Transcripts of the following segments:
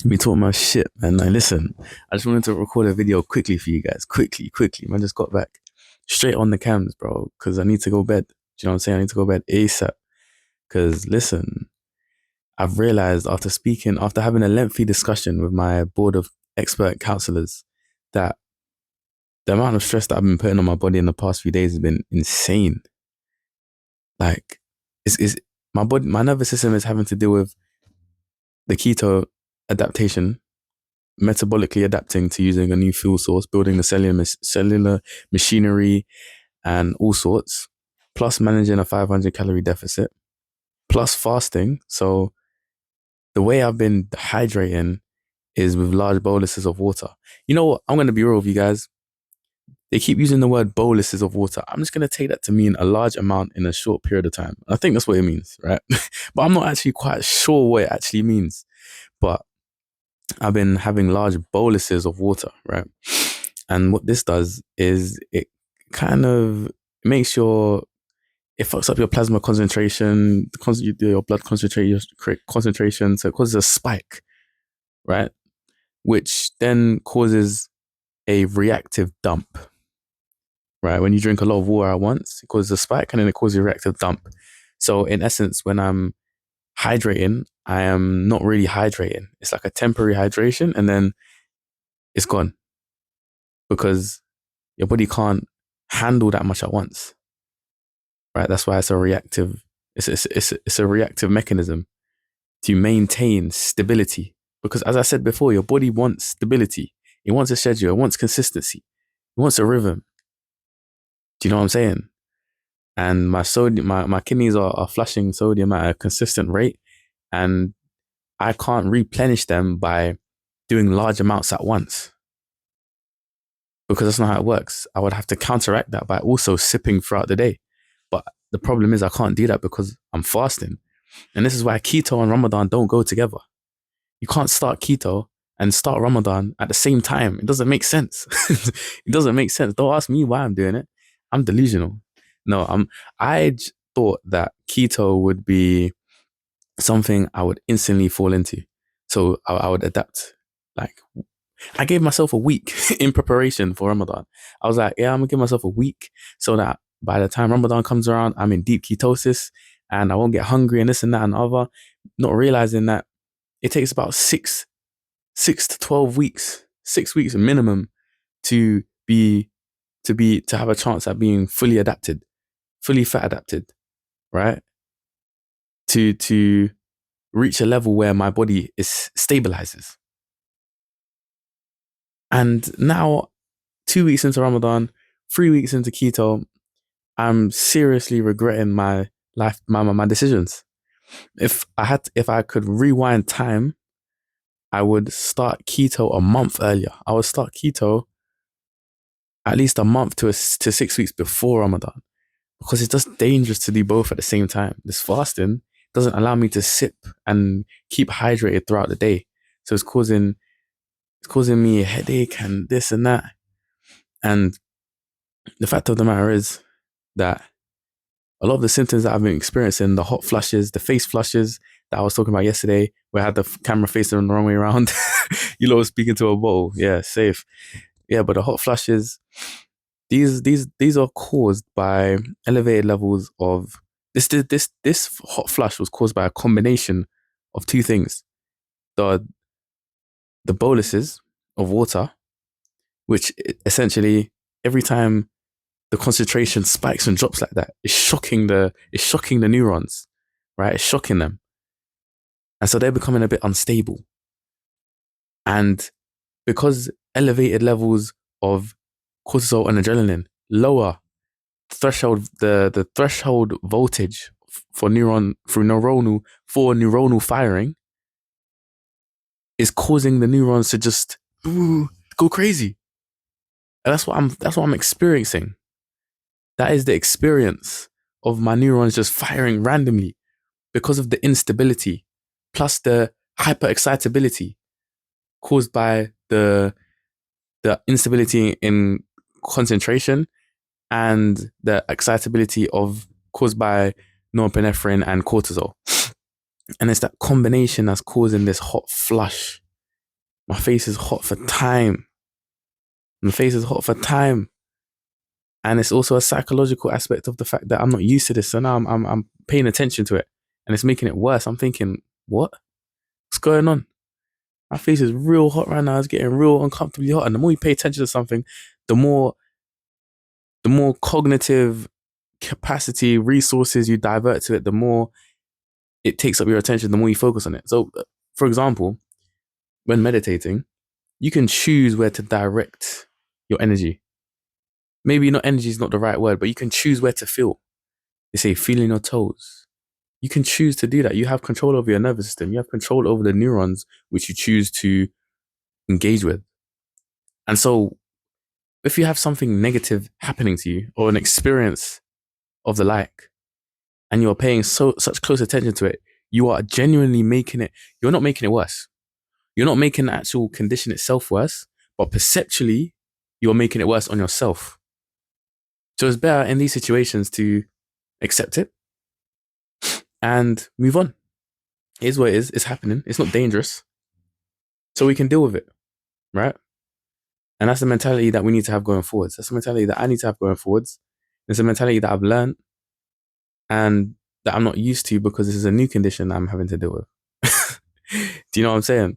Me talking my shit, man. Now listen, I just wanted to record a video quickly for you guys. Quickly. Man, just got back straight on the cams, bro, because I need to go bed. Do you know what I'm saying? I need to go bed ASAP. Because listen, I've realized after having a lengthy discussion with my board of expert counselors, that the amount of stress that I've been putting on my body in the past few days has been insane. Like, is my nervous system is having to deal with the keto adaptation, metabolically adapting to using a new fuel source, building the cellular machinery and all sorts, plus managing a 500 calorie deficit, plus fasting. So the way I've been hydrating is with large boluses of water. You know what? I'm going to be real with you guys. They keep using the word boluses of water. I'm just going to take that to mean a large amount in a short period of time. I think that's what it means, right? But I'm not actually quite sure what it actually means. But I've been having large boluses of water, right? And what this does is it kind of makes it fucks up your plasma concentration, your blood concentration. So it causes a spike, right? Which then causes a reactive dump, right? When you drink a lot of water at once, it causes a spike and then it causes a reactive dump. So in essence, when I'm hydrating, I am not really hydrating. It's like a temporary hydration and then it's gone because your body can't handle that much at once, right? That's why it's a reactive. It's a reactive mechanism to maintain stability. Because as I said before, your body wants stability. It wants a schedule. It wants consistency. It wants a rhythm. Do you know what I'm saying? And my kidneys are flushing sodium at a consistent rate, and I can't replenish them by doing large amounts at once because that's not how it works. I would have to counteract that by also sipping throughout the day. But the problem is I can't do that because I'm fasting. And this is why keto and Ramadan don't go together. You can't start keto and start Ramadan at the same time. It doesn't make sense. It doesn't make sense. Don't ask me why I'm doing it. I'm delusional. No, I thought that keto would be something I would instantly fall into. So I would adapt. Like, I gave myself a week in preparation for Ramadan. I was like, yeah, I'm gonna give myself a week so that by the time Ramadan comes around, I'm in deep ketosis and I won't get hungry and this and that and other. Not realizing that it takes about six to 12 weeks, 6 weeks minimum to to have a chance at being fully adapted, fully fat adapted, right? To reach a level where my body is stabilizes. And now, 2 weeks into Ramadan, 3 weeks into keto, I'm seriously regretting my life, my decisions. If I could rewind time, I would start keto a month earlier. I would start keto at least a month to 6 weeks before Ramadan because it's just dangerous to do both at the same time. This fasting doesn't allow me to sip and keep hydrated throughout the day. So it's causing me a headache and this and that. And the fact of the matter is that a lot of the symptoms that I've been experiencing, the hot flushes, the face flushes that I was talking about yesterday, where I had the camera facing the wrong way around. You know, speaking to a bottle. Yeah, safe. Yeah, but the hot flushes, these are caused by elevated levels of this hot flush was caused by a combination of two things. The the boluses of water, which essentially every time the concentration spikes and drops like that, it's shocking the neurons, right? It's shocking them. And so they're becoming a bit unstable. And because elevated levels of cortisol and adrenaline lower the threshold voltage for neuronal firing is causing the neurons to just go crazy. And that's what I'm experiencing. That is the experience of my neurons just firing randomly because of the instability plus the hyperexcitability caused by the instability in concentration and the excitability caused by norepinephrine and cortisol. And it's that combination that's causing this hot flush My face is hot for time. My face is hot for time. And it's also a psychological aspect of the fact that I'm not used to this. So now I'm paying attention to it and it's making it worse. I'm thinking, what? What's going on? My face is real hot right now. It's getting real uncomfortably hot. And the more you pay attention to something, the more cognitive capacity, resources you divert to it, the more it takes up your attention, the more you focus on it. So, for example, when meditating, you can choose where to direct your energy. Maybe not energy is not the right word, but you can choose where to feel. They say feeling your toes. You can choose to do that. You have control over your nervous system. You have control over the neurons which you choose to engage with. And so if you have something negative happening to you or an experience of the like, and you're paying such close attention to it, you are genuinely making it, you're not making it worse. You're not making the actual condition itself worse, but perceptually, you're making it worse on yourself. So it's better in these situations to accept it and move on. Here's what it is. It's happening. It's not dangerous. So we can deal with it, right? And that's the mentality that we need to have going forwards. That's the mentality that I need to have going forwards. It's a mentality that I've learned and that I'm not used to because this is a new condition I'm having to deal with. Do you know what I'm saying?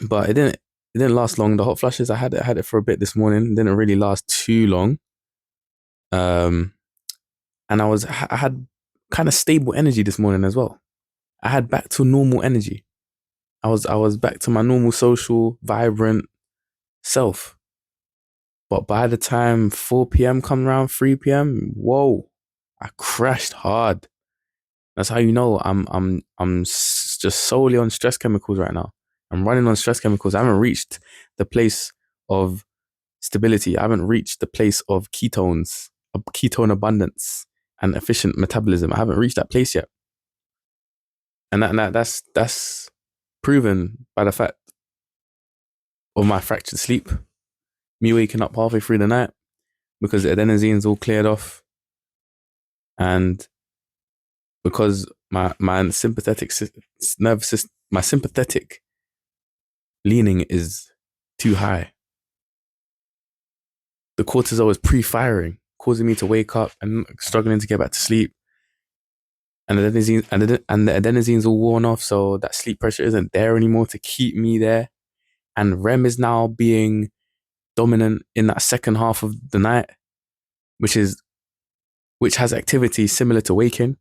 But it didn't last long. The hot flushes, I had it for a bit this morning. It didn't really last too long. And I had kind of stable energy this morning as well. I had back to normal energy. I was back to my normal social, vibrant self. But by the time 4 p.m. come around, 3 p.m., whoa, I crashed hard. That's how you know I'm just solely on stress chemicals right now. I'm running on stress chemicals. I haven't reached the place of stability. I haven't reached the place of ketones, of ketone abundance and efficient metabolism. I haven't reached that place yet. And that's proven by the fact of my fractured sleep, me waking up halfway through the night because the adenosine's all cleared off, and because my sympathetic nervous system, my sympathetic leaning is too high. The cortisol is pre-firing, causing me to wake up and struggling to get back to sleep. And the adenosine's all worn off, so that sleep pressure isn't there anymore to keep me there. And REM is now being dominant in that second half of the night, which has activity similar to waking,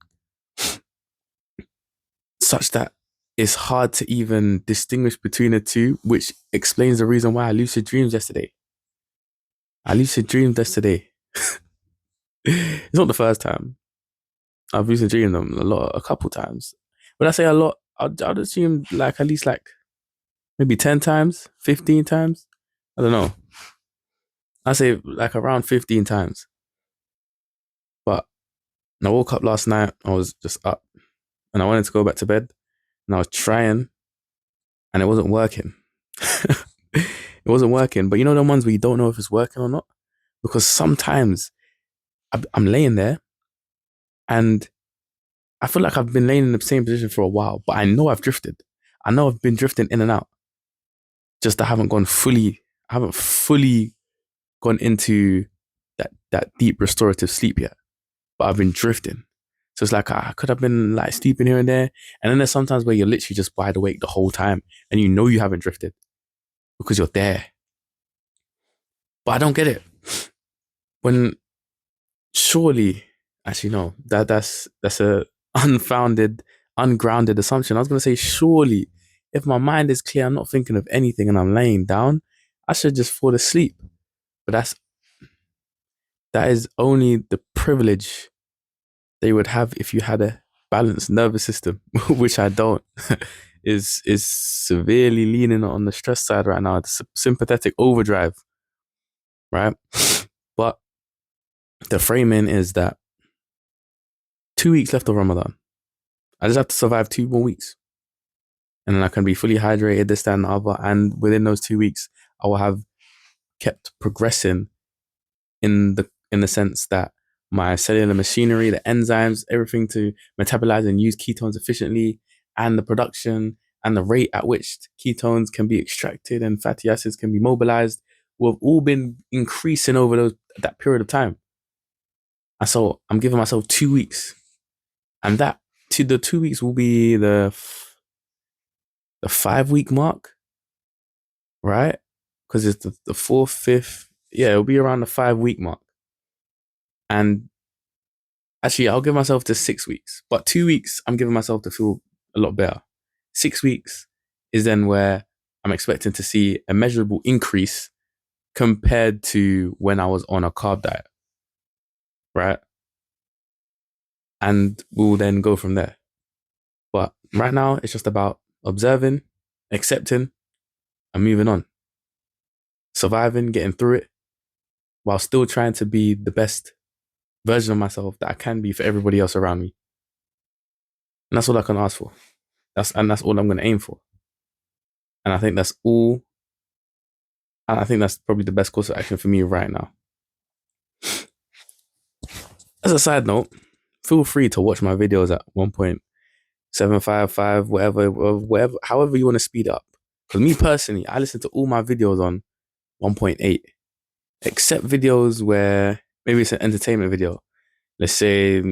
such that it's hard to even distinguish between the two, which explains the reason why I lucid dreams yesterday. I lucid dreamed yesterday. It's not the first time. I've lucid dreamed them a couple times. When I say a lot, I'd assume like at least like maybe 10 times, 15 times. I don't know. I say like around 15 times. But I woke up last night, I was just up and I wanted to go back to bed and I was trying and it wasn't working. It wasn't working. But you know the ones where you don't know if it's working or not? Because sometimes I'm laying there and I feel like I've been laying in the same position for a while, but I know I've drifted. I know I've been drifting in and out. Just I haven't fully gone into that deep restorative sleep yet. But I've been drifting. So it's like I could have been like sleeping here and there. And then there's sometimes where you're literally just wide awake the whole time and you know you haven't drifted because you're there. But I don't get it. When surely, actually no, that's a unfounded, ungrounded assumption. I was gonna say surely, if my mind is clear, I'm not thinking of anything, and I'm laying down, I should just fall asleep. But that is only the privilege they would have if you had a balanced nervous system, which I don't. is severely leaning on the stress side right now. The sympathetic overdrive, right? But the framing is that 2 weeks left of Ramadan. I just have to survive 2 more weeks. And then I can be fully hydrated, this, that, and the other. And within those 2 weeks, I will have kept progressing in the sense that my cellular machinery, the enzymes, everything to metabolize and use ketones efficiently, and the production and the rate at which ketones can be extracted and fatty acids can be mobilized will have all been increasing over that period of time. And so I'm giving myself 2 weeks, and that to the 2 weeks will be the 5 week mark, right? Because it's the fourth, fifth, yeah, it'll be around the 5 week mark. And actually, I'll give myself to 6 weeks, but 2 weeks, I'm giving myself to feel a lot better. 6 weeks is then where I'm expecting to see a measurable increase compared to when I was on a carb diet, right? And we'll then go from there. But right now, it's just about observing, accepting, and moving on. Surviving, getting through it, while still trying to be the best version of myself that I can be for everybody else around me. And that's all I can ask for. That's all I'm going to aim for. And I think that's all. And I think that's probably the best course of action for me right now. As a side note, feel free to watch my videos at 1.755, whatever, however you want to speed up. Because me personally, I listen to all my videos on 1.8, except videos where maybe it's an entertainment video. Let's say,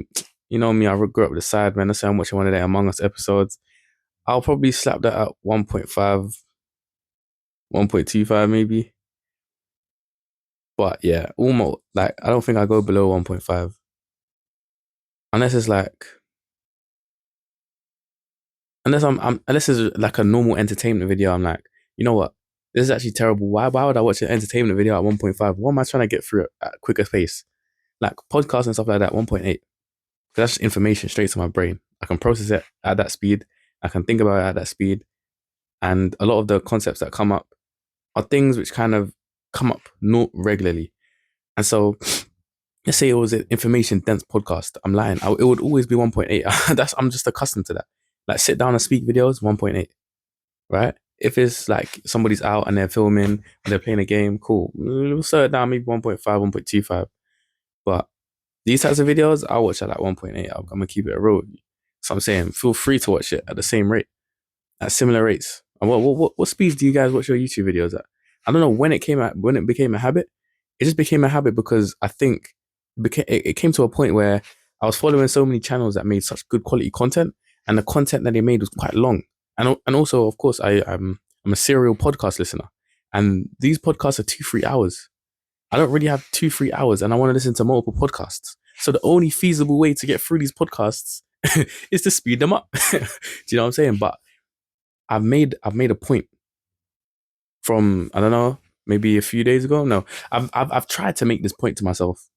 you know me, I grew up with the side, man. Let's say I'm watching one of the Among Us episodes. I'll probably slap that at 1.5, 1.25 maybe. But yeah, almost, like, I don't think I go below 1.5. Unless it's like, unless it's like a normal entertainment video, I'm like, you know what? This is actually terrible. Why would I watch an entertainment video at 1.5? What am I trying to get through at a quicker pace? Like podcasts and stuff like that, 1.8. That's just information straight to my brain. I can process it at that speed. I can think about it at that speed. And a lot of the concepts that come up are things which kind of come up not regularly. And so let's say it was an information dense podcast. I'm lying. It would always be 1.8. I'm just accustomed to that. Like sit down and speak videos, 1.8, right? If it's like somebody's out and they're filming and they're playing a game, cool. We'll slow it down, maybe 1.5, 1.25. But these types of videos, I'll watch at like 1.8. I'm gonna keep it real with you. So I'm saying feel free to watch it at the same rate, at similar rates. And what speeds do you guys watch your YouTube videos at? I don't know when it became a habit. It just became a habit because I think it came to a point where I was following so many channels that made such good quality content, and the content that they made was quite long. And also, of course, I'm a serial podcast listener, and these podcasts are 2-3 hours. I don't really have 2-3 hours, and I want to listen to multiple podcasts. So the only feasible way to get through these podcasts is to speed them up. Do you know what I'm saying? But I've made a point from, I don't know, maybe a few days ago. No, I've tried to make this point to myself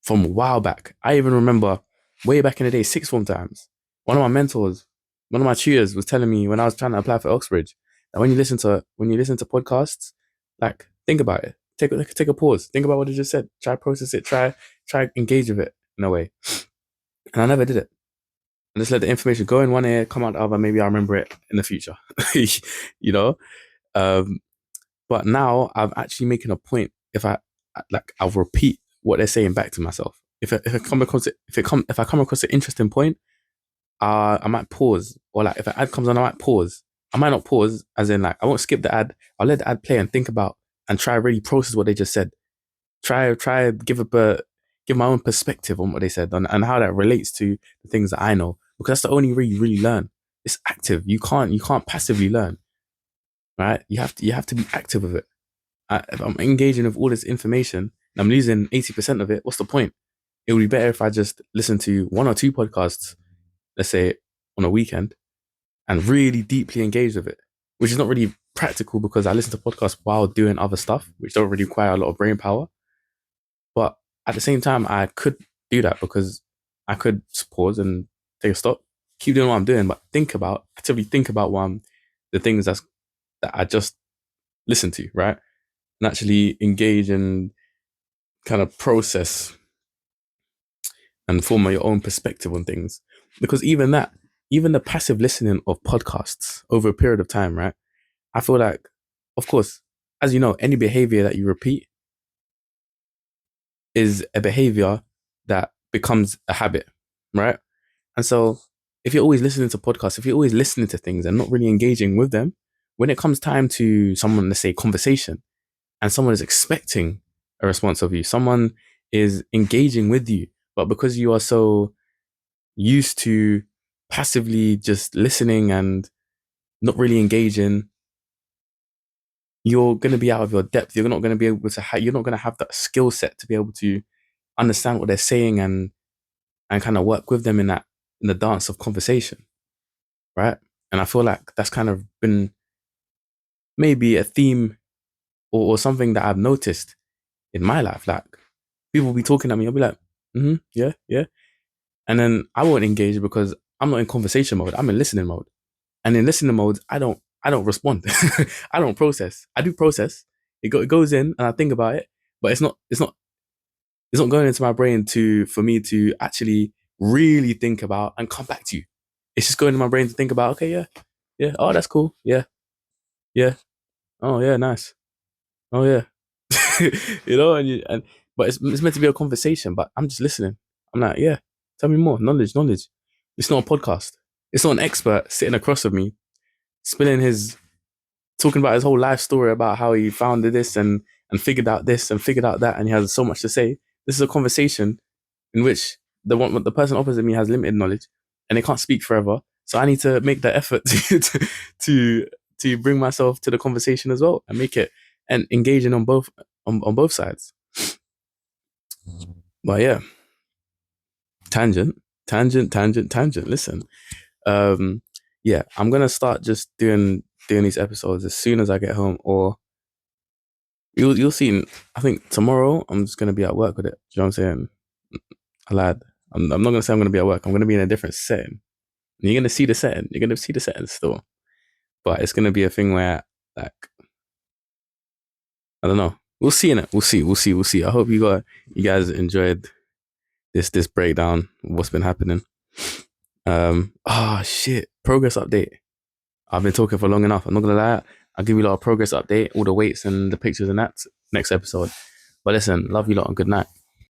from a while back. I even remember way back in the day, sixth form times. One of my mentors, one of my tutors, was telling me when I was trying to apply for Oxbridge that when you listen to podcasts, like think about it, take a pause, think about what it just said, try process it, try engage with it in a way. And I never did it. I just let the information go in one ear, come out the other. Maybe I'll remember it in the future, you know. Um, but now I'm actually making a point. If I'll repeat what they're saying back to myself. If I come across if I come across an interesting point, I might pause, or like if an ad comes on, I might pause. I might not pause, as in like I won't skip the ad. I'll let the ad play and think about and try really process what they just said. Try give my own perspective on what they said and how that relates to the things that I know, because that's the only way you really learn. It's active. You can't passively learn, right? You have to be active with it. If I'm engaging with all this information and I'm losing 80% of it, what's the point? It would be better if I just listen to one or two podcasts, let's say on a weekend, and really deeply engage with it, which is not really practical because I listen to podcasts while doing other stuff, which don't really require a lot of brain power. But at the same time, I could do that because I could pause and take a stop, keep doing what I'm doing, but actively think about the things that I just listened to, right? And actually engage and kind of process and form your own perspective on things. Because even the passive listening of podcasts over a period of time, right? I feel like, of course, as you know, any behavior that you repeat is a behavior that becomes a habit, right? And so if you're always listening to podcasts, if you're always listening to things and not really engaging with them, when it comes time to someone, let's say conversation, and someone is expecting a response of you, someone is engaging with you, but because you are so used to passively just listening and not really engaging, you're going to be out of your depth. You're not going to be able to you're not going to have that skill set to be able to understand what they're saying and kind of work with them in that, in the dance of conversation, right? And I feel like that's kind of been maybe a theme, or something that I've noticed in my life. Like, people will be talking at me, I'll be like, yeah, yeah. And then I won't engage because I'm not in conversation mode. I'm in listening mode. And in listening mode, I don't respond. I don't process. I do process. It goes in and I think about it, but it's not going into my brain for me to actually really think about and come back to you. It's just going in my brain to think about, okay, yeah, yeah, oh, that's cool. Yeah, yeah. Oh yeah, nice. Oh yeah. And but it's meant to be a conversation, but I'm just listening. I'm like, yeah, tell me more. Knowledge. It's not a podcast. It's not an expert sitting across of me, spilling talking about his whole life story about how he founded this and figured out this and figured out that, and he has so much to say. This is a conversation in which the person opposite me has limited knowledge and they can't speak forever. So I need to make the effort to to bring myself to the conversation as well and make it and engaging on both sides. But yeah, tangent. Listen, um, yeah, I'm gonna start just doing these episodes as soon as I get home, or you'll see. I think tomorrow I'm just gonna be at work with it. Do you know what I'm saying? I lied. I'm not gonna say I'm gonna be at work. I'm gonna be in a different setting. And you're gonna see the setting. You're gonna see the setting still, but it's gonna be a thing where, like, I don't know. We'll see in it. We'll see. I hope you guys enjoyed this breakdown of what's been happening. Shit. Progress update. I've been talking for long enough. I'm not gonna lie. I'll give you a lot of progress update, all the weights and the pictures and that next episode. But listen, love you lot and good night.